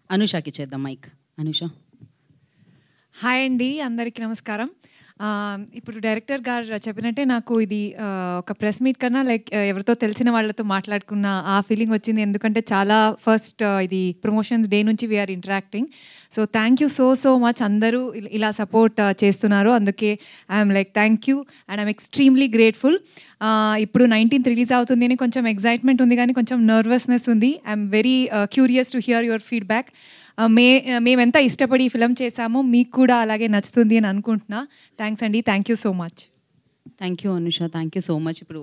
అనుషకి చేద్దాం mic. Anusha. Hi అండి, అందరికీ నమస్కారం. ఇప్పుడు డైరెక్టర్ గారు చెప్పినట్టే నాకు ఇది ఒక ప్రెస్ మీట్ కన్నా లైక్ ఎవరితో తెలిసిన వాళ్ళతో మాట్లాడుకున్న ఆ ఫీలింగ్ వచ్చింది. ఎందుకంటే చాలా ఫస్ట్ ఇది ప్రమోషన్స్ డే నుంచి we are interacting. So thank you so much. అందరూ ఇలా సపోర్ట్ చేస్తున్నారు, అందుకే I'm like thank you and I'm extremely grateful. ఇప్పుడు 19th రిలీజ్ అవుతుంది అని కొంచెం ఎగ్జైట్మెంట్ ఉంది, కానీ కొంచెం నర్వస్నెస్ ఉంది. I'm very curious to hear your feedback. మేమెంత ఇష్టపడి ఈ ఫిల్మ్ చేశామో మీకు కూడా అలాగే నచ్చుతుంది అని అనుకుంటున్నా. థ్యాంక్స్ అండి, thank you so much. Thank you Anusha, thank you so much. ఇప్పుడు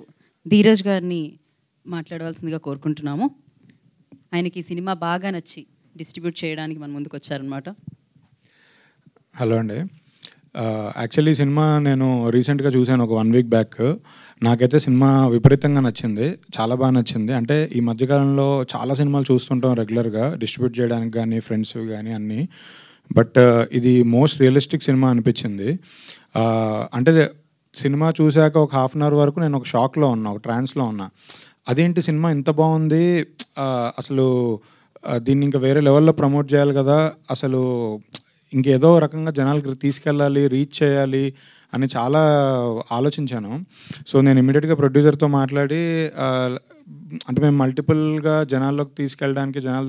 ధీరజ్ గారిని మాట్లాడవలసిందిగా కోరుకుంటున్నాము. ఆయనకి ఈ సినిమా బాగా నచ్చి డిస్ట్రిబ్యూట్ చేయడానికి మన ముందుకు వచ్చారనమాట. హలో అండి. యాక్చువల్లీ ఈ సినిమా నేను రీసెంట్గా చూశాను, ఒక 1 వీక్ బ్యాక్. నాకైతే సినిమా విపరీతంగా నచ్చింది, చాలా బాగా నచ్చింది. అంటే ఈ మధ్యకాలంలో చాలా సినిమాలు చూస్తుంటాం రెగ్యులర్గా డిస్ట్రిబ్యూట్ చేయడానికి కానీ ఫ్రెండ్స్ కానీ అన్నీ. బట్ ఇది మోస్ట్ రియలిస్టిక్ సినిమా అనిపించింది. అంటే సినిమా చూశాక ఒక 1/2 hour వరకు నేను ఒక షాక్లో ఉన్నా, ఒక ట్రాన్స్లో ఉన్నా. అదేంటి సినిమా ఇంత బాగుంది, అసలు దీన్ని ఇంకా వేరే లెవెల్లో ప్రమోట్ చేయాలి కదా, అసలు ఇంకేదో రకంగా జనాలకి తీసుకెళ్ళాలి, రీచ్ చేయాలి అని చాలా ఆలోచించాను. సో నేను ఇమీడియట్గా ప్రొడ్యూసర్తో మాట్లాడి, అంటే మేము మల్టిపుల్గా జనాల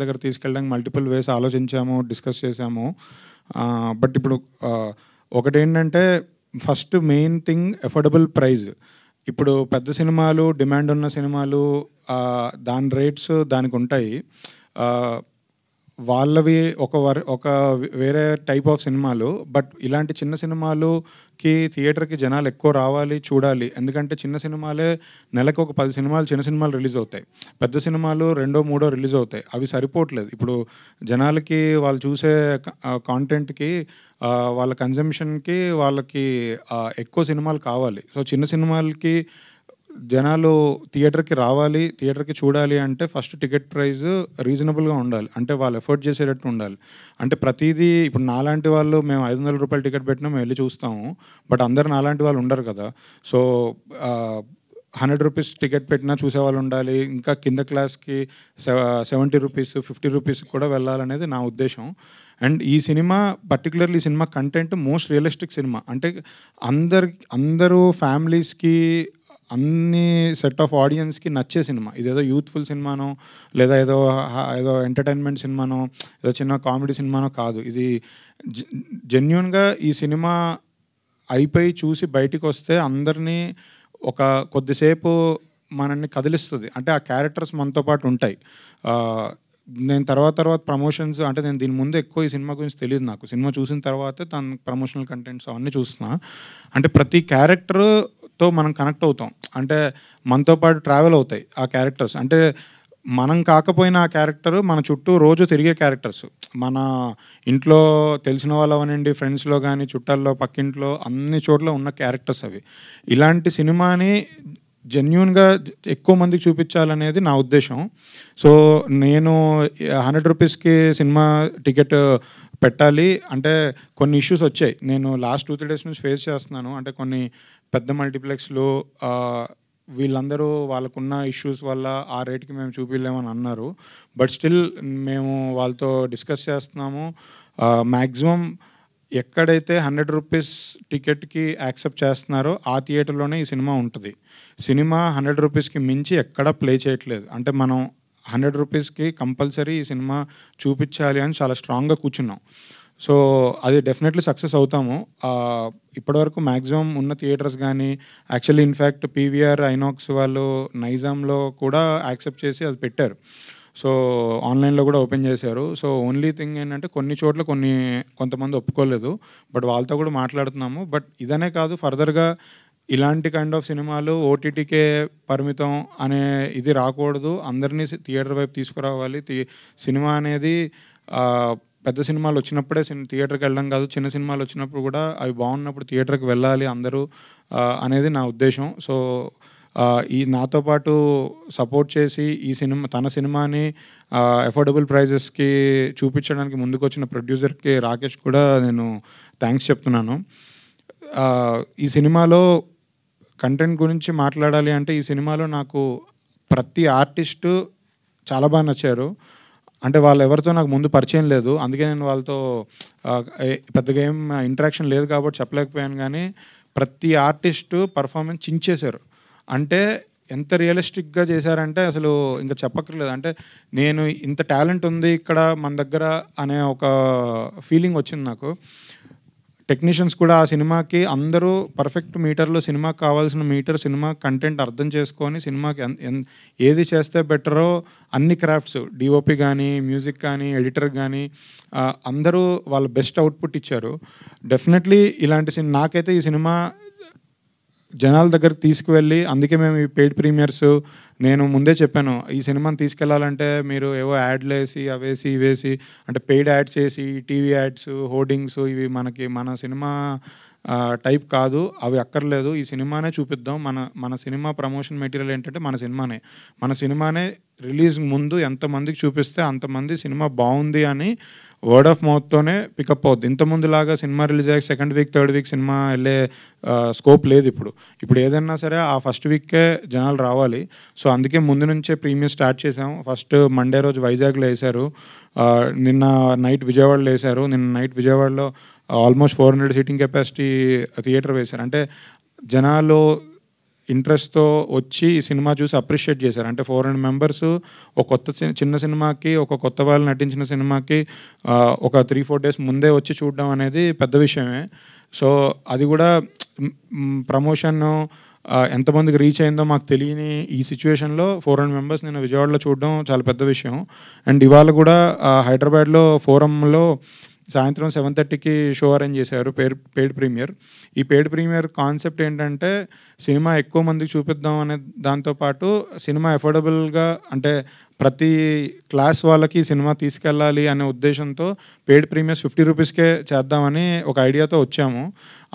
దగ్గర తీసుకెళ్ళడానికి మల్టిపుల్ వేస్ ఆలోచించాము, డిస్కస్ చేసాము. బట్ ఇప్పుడు ఒకటేంటంటే first main thing affordable price. ఇప్పుడు పెద్ద సినిమాలు, డిమాండ్ ఉన్న సినిమాలు, దాని రేట్స్ దానికి ఉంటాయి. వాళ్ళవి ఒక వేరే టైప్ ఆఫ్ సినిమాలు. బట్ ఇలాంటి చిన్న సినిమాలుకి థియేటర్కి జనాలు ఎక్కువ రావాలి, చూడాలి. ఎందుకంటే చిన్న సినిమాలే నెలకు ఒక 10 సినిమాలు, చిన్న సినిమాలు రిలీజ్ అవుతాయి. పెద్ద సినిమాలు 2, 3 రిలీజ్ అవుతాయి. అవి సరిపోవట్లేదు. ఇప్పుడు జనాలకి వాళ్ళు చూసే కాంటెంట్కి, వాళ్ళ కన్జంప్షన్కి వాళ్ళకి ఎక్కువ సినిమాలు కావాలి. సో చిన్న సినిమాలకి జనాలు థియేటర్కి రావాలి, థియేటర్కి చూడాలి అంటే ఫస్ట్ టికెట్ ప్రైస్ రీజనబుల్గా ఉండాలి. అంటే వాళ్ళు ఎఫోర్డ్ చేసేటట్టు ఉండాలి. అంటే ప్రతిదీ ఇప్పుడు నాలాంటి వాళ్ళు మేము 500 రూపాయలు టికెట్ పెట్టినా మేము వెళ్ళి చూస్తాము. బట్ అందరు నాలాంటి వాళ్ళు ఉండరు కదా. సో 100 రూపీస్ టికెట్ పెట్టినా చూసేవాళ్ళు ఉండాలి. ఇంకా కింద క్లాస్కి 70 రూపీస్, 50 రూపీస్ కూడా వెళ్ళాలనేది నా ఉద్దేశం. అండ్ ఈ సినిమా పర్టికులర్లీ ఈ cinema content most realistic cinema. అంటే అందరూ ఫ్యామిలీస్కి, అన్ని సెట్ ఆఫ్ ఆడియన్స్కి నచ్చే సినిమా. ఇదేదో యూత్ఫుల్ సినిమానో లేదా ఏదో ఎంటర్టైన్మెంట్ సినిమానో ఏదో చిన్న కామెడీ సినిమానో కాదు. ఇది జెన్యూన్గా ఈ సినిమా అయిపోయి చూసి బయటికి వస్తే అందరినీ ఒక కొద్దిసేపు మనల్ని కదిలిస్తుంది. అంటే ఆ క్యారెక్టర్స్ మనతో పాటు ఉంటాయి. నేను తర్వాత ప్రమోషన్స్, అంటే నేను దీని ముందు ఎక్కువ ఈ సినిమా గురించి తెలియదు నాకు. సినిమా చూసిన తర్వాతే తన ప్రమోషనల్ కంటెంట్స్ అవన్నీ చూస్తున్నా. అంటే ప్రతి క్యారెక్టర్తో మనం కనెక్ట్ అవుతాం. అంటే మనతో పాటు ట్రావెల్ అవుతాయి ఆ క్యారెక్టర్స్. అంటే మనం కాకపోయినా ఆ క్యారెక్టర్ మన చుట్టూ రోజు తిరిగే క్యారెక్టర్స్. మన ఇంట్లో తెలిసిన వాళ్ళు అవనండి, ఫ్రెండ్స్లో కానీ, చుట్టాల్లో, పక్కింట్లో, అన్ని చోట్ల ఉన్న క్యారెక్టర్స్ అవి. ఇలాంటి సినిమాని జెన్యూన్గా ఎక్కువ మందికి చూపించాలనేది నా ఉద్దేశం. సో నేను 100 రూపీస్కి సినిమా టికెట్ పెట్టాలి అంటే కొన్ని ఇష్యూస్ వచ్చాయి. నేను లాస్ట్ 2-3 days నుంచి ఫేస్ చేస్తున్నాను. అంటే కొన్ని పెద్ద మల్టీప్లెక్స్లు వీళ్ళందరూ వాళ్ళకున్న ఇష్యూస్ వల్ల ఆ రేట్కి మేము చూపించలేమని అన్నారు. బట్ స్టిల్ మేము వాళ్ళతో డిస్కస్ చేస్తున్నాము. మ్యాక్సిమం ఎక్కడైతే 100 రూపీస్ టికెట్కి యాక్సెప్ట్ చేస్తున్నారో ఆ థియేటర్లోనే ఈ సినిమా ఉంటుంది. సినిమా 100 రూపీస్కి మించి ఎక్కడా ప్లే చేయట్లేదు. అంటే మనం 100 రూపీస్కి కంపల్సరీ ఈ సినిమా చూపించాలి అని చాలా స్ట్రాంగ్గా కూర్చున్నాం. సో అది డెఫినెట్లీ సక్సెస్ అవుతాము. ఇప్పటివరకు మ్యాక్సిమం ఉన్న థియేటర్స్ కానీ, యాక్చువల్లీ ఇన్ఫ్యాక్ట్ పీవీఆర్, ఐనాక్స్ వాళ్ళు నైజాంలో కూడా యాక్సెప్ట్ చేసి అది పెట్టారు. సో ఆన్లైన్లో కూడా ఓపెన్ చేశారు. సో ఓన్లీ థింగ్ ఏంటంటే కొన్ని చోట్ల కొంతమంది ఒప్పుకోలేదు. బట్ వాళ్ళతో కూడా మాట్లాడుతున్నాము. బట్ ఇదనే కాదు, ఫర్దర్గా ఇలాంటి కైండ్ ఆఫ్ సినిమాలు ఓటీటీకే పరిమితం అనే ఇది రాకూడదు. అందరినీ థియేటర్ వైపు తీసుకురావాలి. సినిమా అనేది పెద్ద సినిమాలు వచ్చినప్పుడే థియేటర్కి వెళ్ళడం కాదు, చిన్న సినిమాలు వచ్చినప్పుడు కూడా అవి బాగున్నప్పుడు థియేటర్కి వెళ్ళాలి అందరూ అనేది నా ఉద్దేశం. సో ఈ నాతో పాటు సపోర్ట్ చేసి ఈ తన సినిమాని అఫోర్డబుల్ ప్రైజెస్కి చూపించడానికి ముందుకు వచ్చిన ప్రొడ్యూసర్కి రాకేష్ కూడా నేను థ్యాంక్స్ చెప్తున్నాను. ఈ సినిమాలో కంటెంట్ గురించి మాట్లాడాలి అంటే ఈ సినిమాలో నాకు ప్రతి ఆర్టిస్టు చాలా బాగా నచ్చారు. అంటే వాళ్ళు ఎవరితో నాకు ముందు పరిచయం లేదు, అందుకే నేను వాళ్ళతో పెద్దగా ఏం ఇంటరాక్షన్ లేదు కాబట్టి చెప్పలేకపోయాను. కానీ ప్రతి ఆర్టిస్టు పర్ఫార్మెన్స్ చించేశారు. అంటే ఎంత రియలిస్టిక్గా చేశారంటే అసలు ఇంకా చెప్పక్కర్లేదు. అంటే నేను ఇంత టాలెంట్ ఉంది ఇక్కడ మన దగ్గర అనే ఒక ఫీలింగ్ వచ్చింది నాకు. టెక్నీషియన్స్ కూడా ఆ సినిమాకి అందరూ పర్ఫెక్ట్ మీటర్లో, సినిమాకి కావాల్సిన మీటర్, సినిమా కంటెంట్ అర్థం చేసుకొని సినిమాకి ఏది చేస్తే బెటరో అన్ని క్రాఫ్ట్స్, డిఓపి కానీ, మ్యూజిక్ కానీ, ఎడిటర్ కానీ అందరూ వాళ్ళ బెస్ట్ అవుట్పుట్ ఇచ్చారు. డెఫినెట్లీ ఇలాంటి నాకైతే ఈ సినిమా జనాల దగ్గరికి తీసుకువెళ్ళి, అందుకే మేము ఈ పెయిడ్ ప్రీమియర్స్, నేను ముందే చెప్పాను ఈ సినిమాని తీసుకెళ్లాలంటే మీరు ఏవో యాడ్లు వేసి అవేసి ఇవేసి, అంటే పెయిడ్ యాడ్స్ వేసి టీవీ యాడ్స్, హోర్డింగ్స్, ఇవి మన సినిమా టైప్ కాదు, అవి అక్కర్లేదు. ఈ సినిమానే చూపిద్దాం. మన సినిమా ప్రమోషన్ మెటీరియల్ ఏంటంటే మన సినిమానే రిలీజ్ ముందు ఎంతమందికి చూపిస్తే అంతమంది సినిమా బాగుంది అని వర్డ్ ఆఫ్ మౌత్తోనే పికప్ అవుద్ది. ఇంతకుముందులాగా సినిమా రిలీజ్ అయ్యాక second week, third week cinema వెళ్ళే స్కోప్ లేదు. ఇప్పుడు ఏదైనా సరే ఆ ఫస్ట్ వీక్కే జనాలు రావాలి. సో అందుకే ముందు నుంచే ప్రీమియర్ స్టార్ట్ చేసాం. ఫస్ట్ మండే రోజు వైజాగ్లో వేశారు, నిన్న నైట్ విజయవాడలో వేశారు. నిన్న నైట్ విజయవాడలో ఆల్మోస్ట్ 400 సీటింగ్ కెపాసిటీ థియేటర్ వేశారు. అంటే జనాలు ఇంట్రెస్ట్తో వచ్చి ఈ సినిమా చూసి అప్రిషియేట్ చేశారు. అంటే 400 మెంబర్స్ ఒక కొత్త చిన్న సినిమాకి, ఒక కొత్త వాళ్ళు నటించిన సినిమాకి ఒక 3-4 డేస్ ముందే వచ్చి చూడడం అనేది పెద్ద విషయమే. సో అది కూడా ప్రమోషన్ ఎంతమందికి రీచ్ అయిందో మాకు తెలియని ఈ సిచ్యువేషన్లో 400 మెంబర్స్ నేను విజయవాడలో చూడడం చాలా పెద్ద విషయం. అండ్ ఇవాళ కూడా హైదరాబాద్లో ఫోరంలో సాయంత్రం 7:30కి షో అరేంజ్ చేశారు, పెయిడ్ ప్రీమియర్. ఈ పెయిడ్ ప్రీమియర్ కాన్సెప్ట్ ఏంటంటే సినిమా ఎక్కువ మందికి చూపిద్దాం అనే దాంతోపాటు సినిమా అఫోర్డబుల్గా, అంటే ప్రతి క్లాస్ వాళ్ళకి సినిమా తీసుకెళ్ళాలి అనే ఉద్దేశంతో పెయిడ్ ప్రీమియర్స్ 50 రూపీస్కే చేద్దామని ఒక ఐడియాతో వచ్చాము.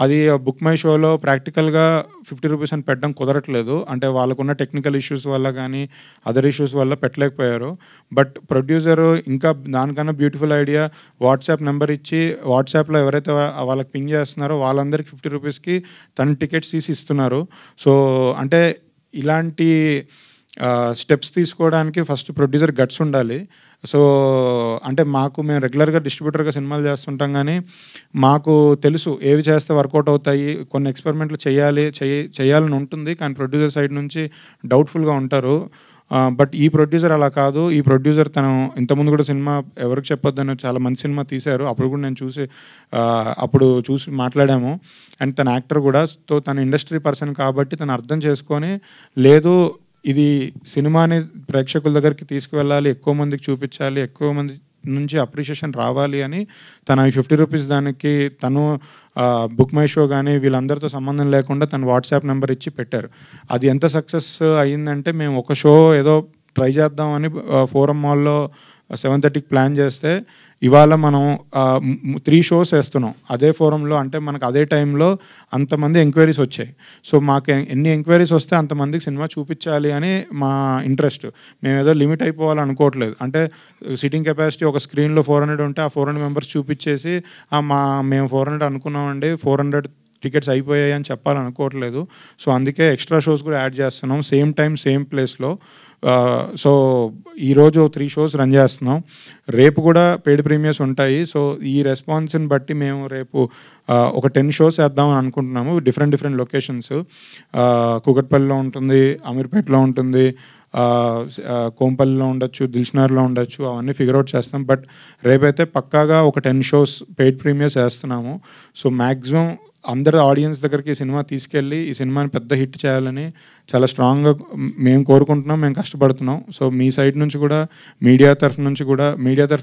అది బుక్ మై షోలో ప్రాక్టికల్గా 50 రూపీస్ అని పెట్టడం కుదరట్లేదు. అంటే వాళ్ళకున్న టెక్నికల్ ఇష్యూస్ వల్ల కానీ అదర్ ఇష్యూస్ వల్ల పెట్టలేకపోయారు. బట్ ప్రొడ్యూసరు ఇంకా దానికన్నా బ్యూటిఫుల్ ఐడియా, వాట్సాప్ నెంబర్ ఇచ్చి వాట్సాప్లో ఎవరైతే వాళ్ళకి పింగ్ చేస్తున్నారో వాళ్ళందరికీ 50 రూపీస్కి తన టికెట్స్ తీసి ఇస్తున్నారు. సో అంటే ఇలాంటి స్టెప్స్ తీసుకోవడానికి ఫస్ట్ ప్రొడ్యూసర్ గట్స్ ఉండాలి. సో అంటే మేము రెగ్యులర్గా డిస్ట్రిబ్యూటర్గా సినిమాలు చేస్తుంటాం, కానీ మాకు తెలుసు ఏవి చేస్తే వర్కౌట్ అవుతాయి, కొన్ని ఎక్స్పెరిమెంట్లు చేయాలని ఉంటుంది, కానీ ప్రొడ్యూసర్ సైడ్ నుంచి డౌట్ఫుల్గా ఉంటారు. బట్ ఈ ప్రొడ్యూసర్ అలా కాదు. ఈ ప్రొడ్యూసర్ తను ఇంతకుముందు కూడా సినిమా ఎవరికి చెప్పొద్దని చాలా మంచి సినిమా తీశారు. అప్పుడు కూడా నేను చూసి మాట్లాడాము. అండ్ తన యాక్టర్ కూడా, సో తన ఇండస్ట్రీ పర్సన్ కాబట్టి తను అర్థం చేసుకొని, లేదు ఇది సినిమాని ప్రేక్షకుల దగ్గరికి తీసుకువెళ్ళాలి, ఎక్కువ మందికి చూపించాలి, ఎక్కువ మంది నుంచి అప్రిషియేషన్ రావాలి అని తన 50 రూపీస్ దానికి తను బుక్ మై షో కానీ వీళ్ళందరితో సంబంధం లేకుండా తను వాట్సాప్ నెంబర్ ఇచ్చి పెట్టారు. అది ఎంత సక్సెస్ అయ్యిందంటే, మేము ఒక షో ఏదో ట్రై చేద్దామని ఫోరం మాల్లో 7:30కి ప్లాన్ చేస్తే ఇవాళ మనం 3 షోస్ వేస్తున్నాం అదే ఫోరంలో. అంటే మనకు అదే టైంలో అంతమంది ఎంక్వైరీస్ వచ్చాయి. సో మాకు ఎన్ని ఎంక్వైరీస్ వస్తే అంతమందికి సినిమా చూపించాలి అని మా ఇంట్రెస్ట్. మేము ఏదో లిమిట్ అయిపోవాలనుకోవట్లేదు. అంటే సిట్టింగ్ కెపాసిటీ ఒక స్క్రీన్లో 400 ఉంటే ఆ 400 మెంబర్స్ చూపించేసి మేము 400 అనుకున్నామండి, 400 టికెట్స్ అయిపోయాయి అని చెప్పాలనుకోవట్లేదు. సో అందుకే ఎక్స్ట్రా షోస్ కూడా యాడ్ చేస్తున్నాం, సేమ్ టైం సేమ్ ప్లేస్లో. సో ఈరోజు 3 షోస్ రన్ చేస్తున్నాం. రేపు కూడా పెయిడ్ ప్రీమియర్స్ ఉంటాయి. సో ఈ రెస్పాన్స్ని బట్టి మేము రేపు ఒక 10 షోస్ వేద్దామని అనుకుంటున్నాము. డిఫరెంట్ లొకేషన్స్, కూకట్పల్లిలో ఉంటుంది, అమీర్పేటలో ఉంటుంది, కోంపల్లిలో ఉండొచ్చు, దిల్షనగర్లో ఉండొచ్చు, అవన్నీ ఫిగర్ అవుట్ చేస్తాం. బట్ రేపైతే పక్కాగా ఒక 10 షోస్ పెయిడ్ ప్రీమియర్స్ వేస్తున్నాము. సో మ్యాక్సిమం అందరు ఆడియన్స్ దగ్గరికి ఈ సినిమా తీసుకెళ్ళి ఈ సినిమాని పెద్ద హిట్ చేయాలని చాలా స్ట్రాంగ్గా మేము కోరుకుంటున్నాం, మేము కష్టపడుతున్నాం. సో మీ సైడ్ నుంచి కూడా, మీడియా తరఫు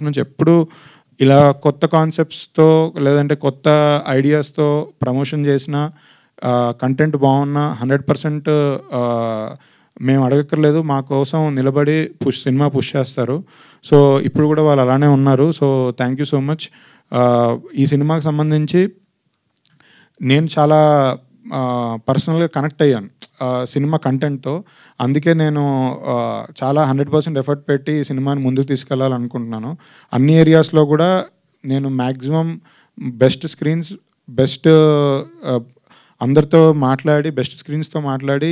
నుంచి ఎప్పుడూ ఇలా కొత్త కాన్సెప్ట్స్తో లేదంటే కొత్త ఐడియాస్తో ప్రమోషన్ చేసిన, కంటెంట్ బాగున్నా 100% మేము అడగక్కర్లేదు, మా కోసం నిలబడి సినిమా పుష్ చేస్తారు. సో ఇప్పుడు కూడా వాళ్ళు అలానే ఉన్నారు. So thank you so much. ఈ సినిమాకి సంబంధించి నేను చాలా పర్సనల్గా కనెక్ట్ అయ్యాను సినిమా కంటెంట్తో. అందుకే నేను చాలా 100% ఎఫర్ట్ పెట్టి ఈ సినిమాని ముందుకు తీసుకెళ్లాలనుకుంటున్నాను. అన్ని ఏరియాస్లో కూడా నేను మ్యాక్సిమం బెస్ట్ స్క్రీన్స్, బెస్ట్ అందరితో మాట్లాడి బెస్ట్ స్క్రీన్స్తో మాట్లాడి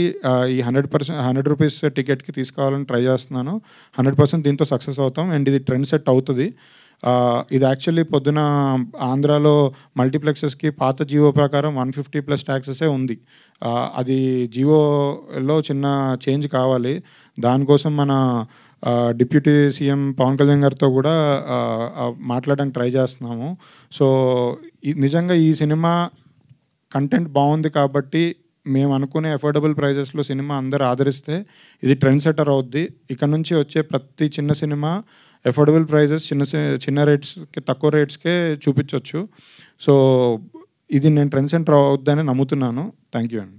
ఈ 100 రూపీస్ టికెట్కి తీసుకోవాలని ట్రై చేస్తున్నాను. 100% దీంతో సక్సెస్ అవుతాం అండ్ ఇది ట్రెండ్ సెట్ అవుతుంది. ఇది యాక్చువల్లీ పొద్దున ఆంధ్రాలో మల్టీప్లెక్సెస్కి పాత జియో ప్రకారం 150+ ట్యాక్సెసే ఉంది. అది జియోలో చిన్న చేంజ్ కావాలి. దానికోసం మన డిప్యూటీ సీఎం పవన్ కళ్యాణ్ గారితో కూడా మాట్లాడడానికి ట్రై చేస్తున్నాము. సో నిజంగా ఈ సినిమా కంటెంట్ బాగుంది కాబట్టి మేము అనుకునే అఫోర్డబుల్ ప్రైజెస్లో సినిమా అందరు ఆదరిస్తే ఇది ట్రెండ్ సెటర్ అవుద్ది. ఇక్కడ నుంచి వచ్చే ప్రతి చిన్న సినిమా అఫోర్డబుల్ ప్రైజెస్ చిన్న రేట్స్కి తక్కువ రేట్స్కే చూపించవచ్చు. సో ఇది నేను ట్రెండ్ సెంటర్ అవుద్దని నమ్ముతున్నాను. థ్యాంక్ యూ అండి.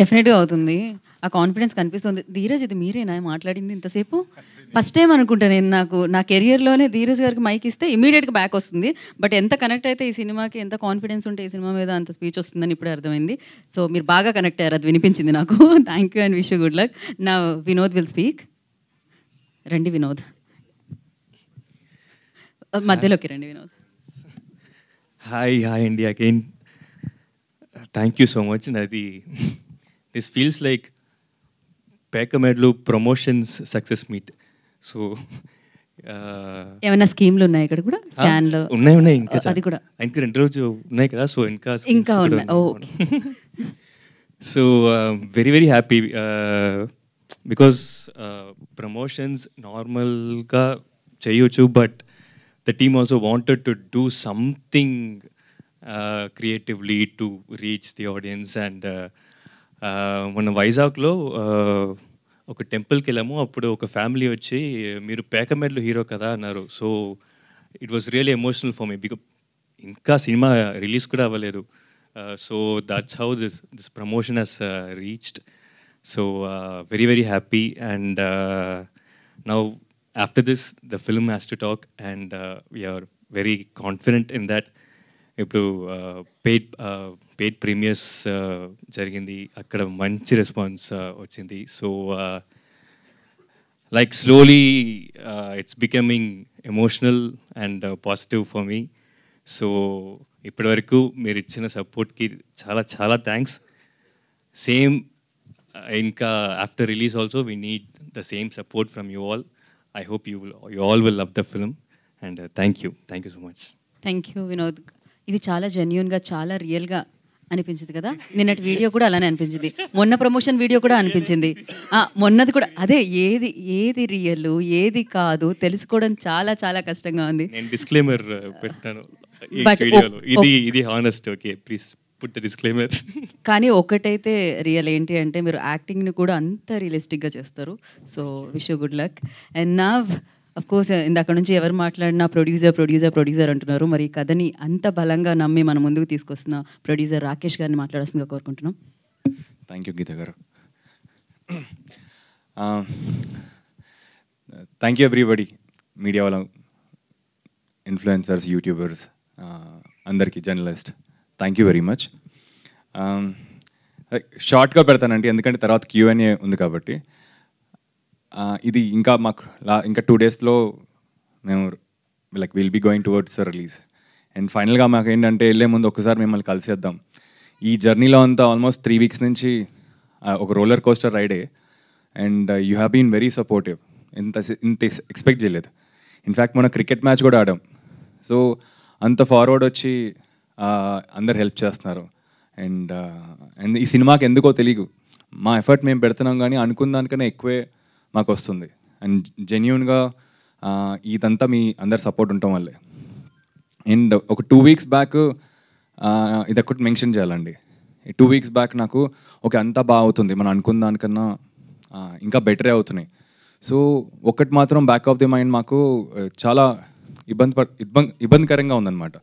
డెఫినెట్గా అవుతుంది. ఆ కాన్ఫిడెన్స్ కనిపిస్తుంది. ధీరజ్, ఇది మీరేనా మాట్లాడింది ఇంతసేపు? ఫస్ట్ టైం అనుకుంటా నేను నా కెరియర్లోనే ధీరజ్ గారికి మైక్ ఇస్తే ఇమీడియట్గా బ్యాక్ వస్తుంది. బట్ ఎంత కనెక్ట్ అయితే ఈ సినిమాకి, ఎంత కాన్ఫిడెన్స్ ఉంటే ఈ సినిమా మీద అంత స్పీచ్ వస్తుందని ఇప్పుడే అర్థమైంది. సో మీరు బాగా కనెక్ట్ అయ్యారు, అది వినిపించింది నాకు. Thank you and wish you good luck. నా వినోద్ విల్ స్పీక్. రండి వినోద్, మధ్యలోకి రండి వినోద్. హాయ్ అండి again. Thank you so much. అది this feels like Pekamedalu promotions success meet. So ఏమైనా స్కీమ్లు ఉన్నాయి ఇక్కడ కూడా? స్కాన్లో ఉన్నాయి ఇంకా అది కూడా ఇంకా 2 రోజు ఉన్నాయి కదా. సో ఇంకా ఉన్నాయి. So very very happy because promotions నార్మల్గా చేయొచ్చు, but the team also wanted to do something creatively to reach the audience. And మన వైజాగ్లో ఒక టెంపుల్కి వెళ్ళాము. అప్పుడు ఒక ఫ్యామిలీ వచ్చి మీరు పేకమేడ్లు హీరో కదా అన్నారు. So it was really emotional for me because ఇంకా సినిమా రిలీజ్ కూడా అవ్వలేదు. So that's how this promotion has reached. So very very happy. And now after this the film has to talk, and we are very confident in that. ఇప్పుడు paid premiers జరిగింది, అక్కడ మంచి response వచ్చింది. So like slowly it's becoming emotional and positive for me. So ఇప్పటి వరకు మీరు ఇచ్చిన సపోర్ట్కి చాలా చాలా థ్యాంక్స్. సేమ్ ఇంకా after release also we need the same support from you all. I hope you all will love the film, and thank you so much. Thank you Vinod. ఇది చాలా జెన్యూన్గా, చాలా రియల్గా అనిపించింది కదా. నిన్నటి వీడియో కూడా అలానే అనిపించింది, మొన్న ప్రమోషన్ వీడియో కూడా అనిపించింది, మొన్నది కూడా అదే. ఏది రియల్ ఏది కాదు తెలుసుకోవడం చాలా చాలా కష్టంగా ఉంది. నేను డిస్క్లైమర్ పెట్టాను ఈ వీడియోలో, ఇది honest. Okay, please put the disclaimer. కానీ ఒకటైతే రియల్ ఏంటి అంటే మీరు యాక్టింగ్ని కూడా అంత రియలిస్టిక్గా చేస్తారు. So wish you good luck. And నా అఫ్ కోర్స్ ఇందాక నుంచి ఎవరు మాట్లాడినా ప్రొడ్యూసర్ అంటున్నారు. మరి ఈ కథని అంత బలంగా నమ్మి మన ముందుకు తీసుకొస్తున్న ప్రొడ్యూసర్ రాకేష్ గారిని మాట్లాడాల్సిందిగా కోరుకుంటున్నాం. Thank you Geetha garu. Thank you everybody, media వాళ్ళ, ఇన్ఫ్లుయెన్సర్స్, యూట్యూబర్స్, అందరికీ, journalist, thank you very much. షార్ట్గా పెడతానండి ఎందుకంటే తర్వాత Q&A ఉంది కాబట్టి. ఇది ఇంకా మాకు ఇంకా 2 daysలో మేము will be going towards release. And ఫైనల్గా మాకు ఏంటంటే వెళ్ళే ముందు ఒకసారి మిమ్మల్ని కలిసేద్దాం. ఈ జర్నీలో అంతా ఆల్మోస్ట్ 3 weeks నుంచి ఒక రోలర్ కోస్టర్ రైడే. And you have been very supportive. ఇంత ఎక్స్పెక్ట్ చేయలేదు. ఇన్ఫ్యాక్ట్ మన క్రికెట్ మ్యాచ్ కూడా ఆడాం. సో అంత ఫార్వర్డ్ వచ్చి అందరు హెల్ప్ చేస్తున్నారు. అండ్ ఈ సినిమాకి ఎందుకో తెలియదు, మా ఎఫర్ట్ మేము పెడుతున్నాం కానీ అనుకున్న దానికన్నా ఎక్కువే మాకు వస్తుంది. అండ్ జెన్యూన్గా ఇదంతా మీ అందరు సపోర్ట్ ఉండటం వల్లే. అండ్ ఒక 2 weeks బ్యాక్ ఇది ఒకటి మెన్షన్ చేయాలండి. 2 weeks బ్యాక్ నాకు అంతా బాగా అవుతుంది, మనం అనుకున్న దానికన్నా ఇంకా బెటరే అవుతున్నాయి. సో ఒకటి మాత్రం బ్యాక్ ఆఫ్ ది మైండ్ మాకు చాలా ఇబ్బందికరంగా ఉందన్నమాట.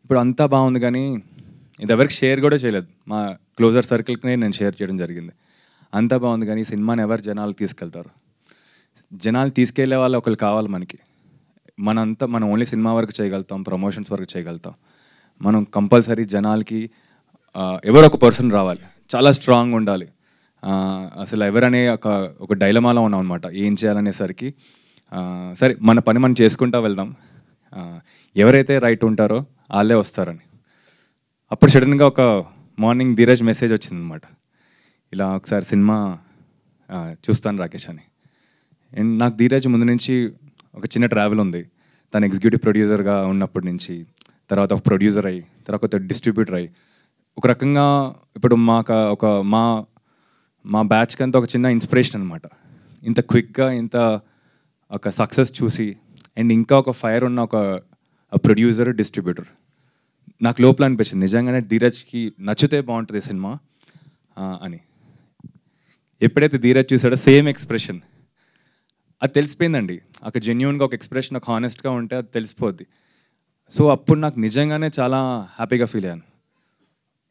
ఇప్పుడు అంతా బాగుంది కానీ ఇది ఎవరికి షేర్ కూడా చేయలేదు. మా క్లోజర్ సర్కిల్కి నేను షేర్ చేయడం జరిగింది. అంతా బాగుంది కానీ సినిమాని ఎవరు జనాలు తీసుకెళ్తారు? జనాలు తీసుకెళ్లే వాళ్ళు ఒకరు కావాలి మనకి. మనం ఓన్లీ సినిమా వరకు చేయగలుగుతాం, ప్రమోషన్స్ వరకు చేయగలుగుతాం. మనం కంపల్సరీ జనాలకి ఎవరో ఒక పర్సన్ రావాలి, చాలా స్ట్రాంగ్ ఉండాలి. అసలు ఎవరనే ఒక డైలమాలో ఉన్నాం అనమాట. ఏం చేయాలనేసరికి సరే మన పని మనం చేసుకుంటూ వెళ్దాం, ఎవరైతే రైట్ ఉంటారో వాళ్ళే వస్తారని. అప్పుడు సడన్గా మార్నింగ్ ధీరజ్ మెసేజ్ వచ్చిందనమాట, ఇలా ఒకసారి సినిమా చూస్తాను రాకేష్ అని. అండ్ నాకు ధీరజ్ ముందు నుంచి ఒక చిన్న ట్రావెల్ ఉంది. తను ఎగ్జిక్యూటివ్ ప్రొడ్యూసర్గా ఉన్నప్పటి నుంచి, తర్వాత ఒక ప్రొడ్యూసర్ అయ్యి, తర్వాత ఒక డిస్ట్రిబ్యూటర్ అయ్యి, ఒక రకంగా ఇప్పుడు మా బ్యాచ్కి అంతా ఒక చిన్న ఇన్స్పిరేషన్ అనమాట. ఇంత క్విక్గా ఇంత ఒక సక్సెస్ చూసి అండ్ ఇంకా ఒక ఫైర్ ఉన్న ఒక ప్రొడ్యూసర్ డిస్ట్రిబ్యూటర్ నాకు లోపల అనిపించింది నిజంగానే ధీరజ్కి నచ్చితే బాగుంటుంది సినిమా అని. ఎప్పుడైతే ధీరజ్ చూసాడో సేమ్ ఎక్స్ప్రెషన్ అది తెలిసిపోయిందండి. అక్కడ జెన్యున్గా ఒక ఎక్స్ప్రెషన్ ఒక హానెస్ట్గా ఉంటే అది తెలిసిపోద్ది. సో అప్పుడు నాకు నిజంగానే చాలా హ్యాపీగా ఫీల్ అయ్యాను.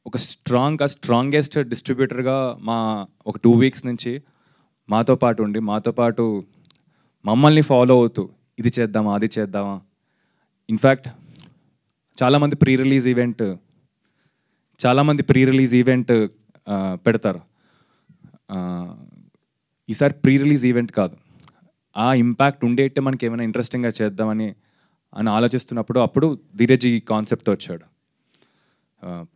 ఒక స్ట్రాంగెస్ట్ డిస్ట్రిబ్యూటర్గా ఒక 2 వీక్స్ నుంచి మాతో పాటు ఉండి మాతో పాటు మమ్మల్ని ఫాలో అవుతూ ఇది చేద్దామా అది చేద్దామా. ఇన్ఫ్యాక్ట్ చాలామంది ప్రీ రిలీజ్ ఈవెంట్ పెడతారు. ఈసారి ప్రీ రిలీజ్ ఈవెంట్ కాదు, ఆ ఇంపాక్ట్ ఉండేట్టే మనకి ఏమైనా ఇంట్రెస్టింగ్గా చేద్దామని ఆలోచిస్తున్నప్పుడు అప్పుడు ధీరజ్ ఈ కాన్సెప్ట్తో వచ్చాడు.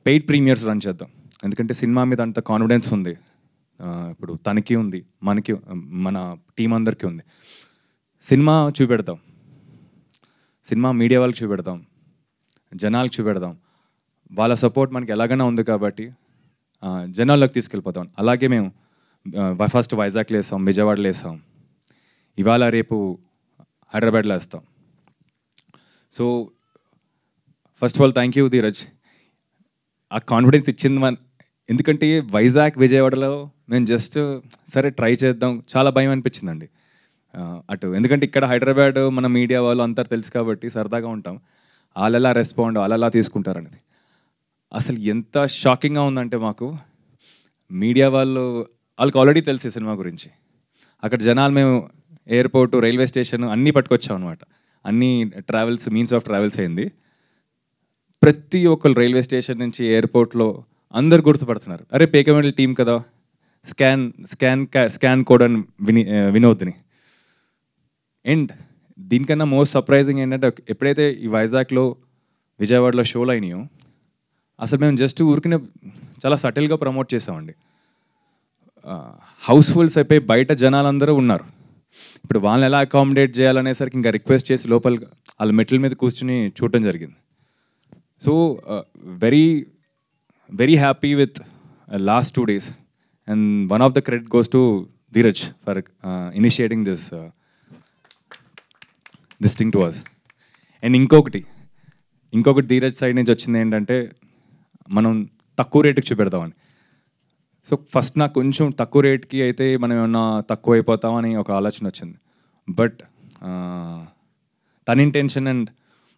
పెయిడ్ ప్రీమియర్స్ రన్ చేద్దాం, ఎందుకంటే సినిమా మీద అంత కాన్ఫిడెన్స్ ఉంది. ఇప్పుడు తనకి ఉంది, మనకి, మన టీం అందరికీ ఉంది. సినిమా చూపెడతాం, సినిమా మీడియా వాళ్ళకి చూపెడతాం, జనాలకు చూపెడదాం. వాళ్ళ సపోర్ట్ మనకి ఎలాగైనా ఉంది కాబట్టి జనాల్లోకి తీసుకెళ్ళిపోతాం. అలాగే మేము ఫస్ట్ వైజాగ్లో వేసాం, విజయవాడలో వేసాం, ఇవాళ రేపు హైదరాబాద్లో వేస్తాం. So first of all thank you Dheeraj, ఆ కాన్ఫిడెన్స్ ఇచ్చింది. ఎందుకంటే వైజాగ్ విజయవాడలో మేము జస్ట్ సరే ట్రై చేద్దాం, చాలా భయం అనిపించిందండి అటు. ఎందుకంటే ఇక్కడ హైదరాబాద్ మన మీడియా వాళ్ళు అంతా తెలుసు కాబట్టి సరదాగా ఉంటాం, వాళ్ళలా రెస్పాండ్ వాళ్ళలా తీసుకుంటారనేది. అసలు ఎంత షాకింగ్గా ఉందంటే మాకు మీడియా వాళ్ళకి ఆల్రెడీ తెలిసే సినిమా గురించి. అక్కడ జనాలు మేము ఎయిర్పోర్టు, రైల్వే స్టేషన్ అన్నీ పట్టుకొచ్చాం అనమాట. అన్నీ మీన్స్ ఆఫ్ ట్రావెల్స్ అయింది. ప్రతి ఒక్కరు రైల్వే స్టేషన్ నుంచి ఎయిర్పోర్ట్లో అందరు గుర్తుపడుతున్నారు, అరే పేకమెంటల్ టీం కదా, స్కాన్ కోడ్ అని వినోద్ని. అండ్ దీనికన్నా మోస్ట్ సర్ప్రైజింగ్ ఏంటంటే ఎప్పుడైతే ఈ వైజాగ్లో విజయవాడలో షోలు అయినాయో అసలు మేము జస్ట్ ఊరికినే చాలా సటిల్గా ప్రమోట్ చేసామండి. హౌస్ఫుల్స్ అయిపోయి బయట జనాలందరూ ఉన్నారు. ఇప్పుడు వాళ్ళని ఎలా అకామిడేట్ చేయాలనేసరికి ఇంకా రిక్వెస్ట్ చేసి లోపల వాళ్ళ మెట్ల మీద కూర్చుని చూడటం జరిగింది. So very very happy with last 2 days and one of the credit goes to Dheeraj for initiating this thing to us. And ఇంకొకటి ధీరజ్ సైడ్ నుంచి వచ్చింది ఏంటంటే మనం తక్కువ రేటుకి చూపెడతామని. సో ఫస్ట్ నాకు కొంచెం తక్కువ రేట్కి అయితే మనం ఏమన్నా తక్కువ అయిపోతామని ఒక ఆలోచన వచ్చింది. బట్ తన ఇంటెన్షన్ అండ్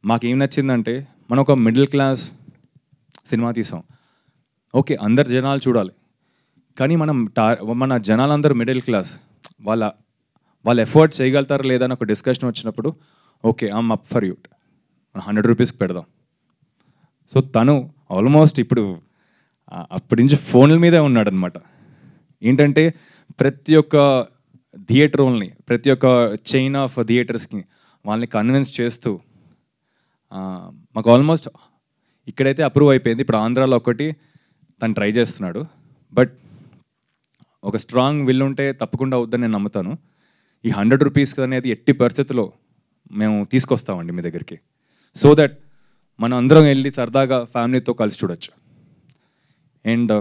మాకేం నచ్చిందంటే మనం ఒక మిడిల్ క్లాస్ సినిమా తీసాం. ఓకే అందరు జనాలు చూడాలి, కానీ మన జనాలందరూ మిడిల్ క్లాస్, వాళ్ళ ఎఫర్ట్ చేయగలుగుతారా లేదా అని ఒక డిస్కషన్ వచ్చినప్పుడు okay I'm up for you, 100 రూపీస్కి పెడదాం. సో తను ఆల్మోస్ట్ ఇప్పుడు అప్పటి నుంచి ఫోన్ల మీదే ఉన్నాడనమాట. ఏంటంటే ప్రతి ఒక్క థియేటర్ని, ప్రతి ఒక్క చైన్ ఆఫ్ థియేటర్స్కి వాళ్ళని కన్విన్స్ చేస్తూ మాకు ఆల్మోస్ట్ ఇక్కడైతే అప్రూవ్ అయిపోయింది. ఇప్పుడు ఆంధ్రాలో ఒకటి తను ట్రై చేస్తున్నాడు. బట్ ఒక స్ట్రాంగ్ విల్ ఉంటే తప్పకుండా అవుద్దని నేను నమ్ముతాను. ఈ 100 రూపీస్ అనేది ఎట్టి పరిస్థితుల్లో మేము తీసుకొస్తామండి మీ దగ్గరికి, సో దట్ మనం అందరం వెళ్ళి సరదాగా ఫ్యామిలీతో కలిసి చూడొచ్చు. And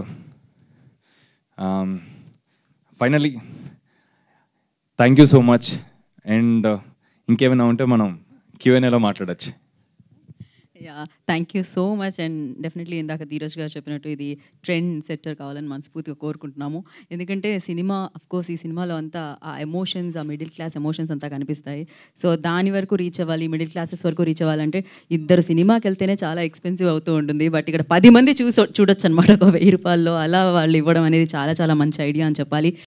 finally thank you so much. And ఇంకేమైనా ఉంటే మనం Q&Aలో మాట్లాడచ్చు. Yeah thank you so much. And definitely ఇందాక ధీరజ్ గారు చెప్పినట్టు ఇది ట్రెండ్ సెట్టర్ కావాలని మనస్ఫూర్తిగా కోరుకుంటున్నాము. ఎందుకంటే సినిమా అఫ్కోర్స్ ఈ సినిమాలో అంతా ఆ ఎమోషన్స్, ఆ మిడిల్ క్లాస్ ఎమోషన్స్ అంతా కనిపిస్తాయి. సో దాని వరకు రీచ్ అవ్వాలి, మిడిల్ క్లాసెస్ వరకు రీచ్ అవ్వాలంటే ఇద్దరు సినిమాకి వెళ్తేనే చాలా ఎక్స్పెన్సివ్ అవుతూ ఉంటుంది. బట్ ఇక్కడ 10 మంది చూడొచ్చు అనమాట ఒక 1000 రూపాయల్లో. అలా వాళ్ళు ఇవ్వడం అనేది చాలా చాలా మంచి ఐడియా అని చెప్పాలి.